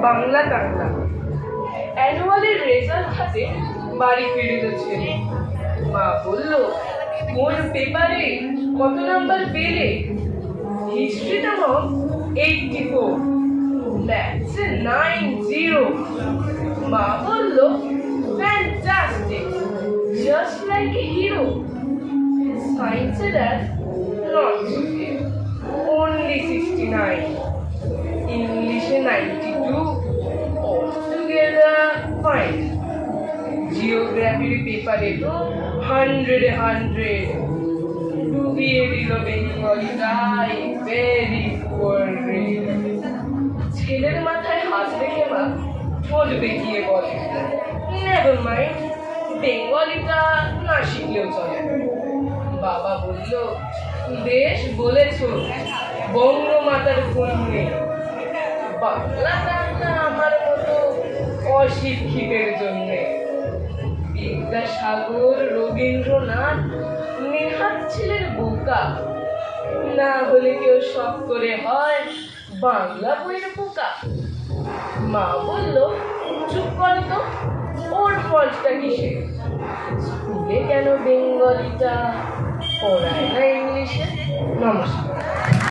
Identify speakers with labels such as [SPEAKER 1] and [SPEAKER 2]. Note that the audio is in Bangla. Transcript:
[SPEAKER 1] বাংলা টাংলা। অ্যানুয়ালের রেজাল্ট হাতে বাড়ি ফিরিল ছেলে। মা বলল, কোন পেপারে কত নাম্বার পেলে? হিস্ট্রিটা মম 84, ম্যাথসে 90। মা বলল, fantastic, just like a hero. সায়েন্সে that not so great, only 69, ইংলিশে 92, altogether fine. জিওগ্রাফির পেপারে তো 100 ডুবিয়ে দিল বেঙ্গলিটাই, ভেরি পুয়ার গ্রেড। ছেলের মাথায় হাত রেখে মা ঠোঁট বেঁকিয়ে বলে, নেভার মাইন্ড, বেঙ্গলিটা না শিখলেও চলে। বাবা বলল, বেশ বলেছ, বঙ্গমাতার কন্যে। বাংলা টাংলা আমার মতো অশিক্ষিতের জন্যে। বিদ্যাসাগর, রবীন্দ্রনাথ, নেহাত ছিলেন বোকা, না হলে কেউ শখ করে হয় বাংলা বইয়ের বোকা। মা বলল, চুপ করো তো, ওর ফলটা কিসে? স্কুলে কেন বেঙ্গলিটা পড়ায় না ইংলিশে? নমস্কার।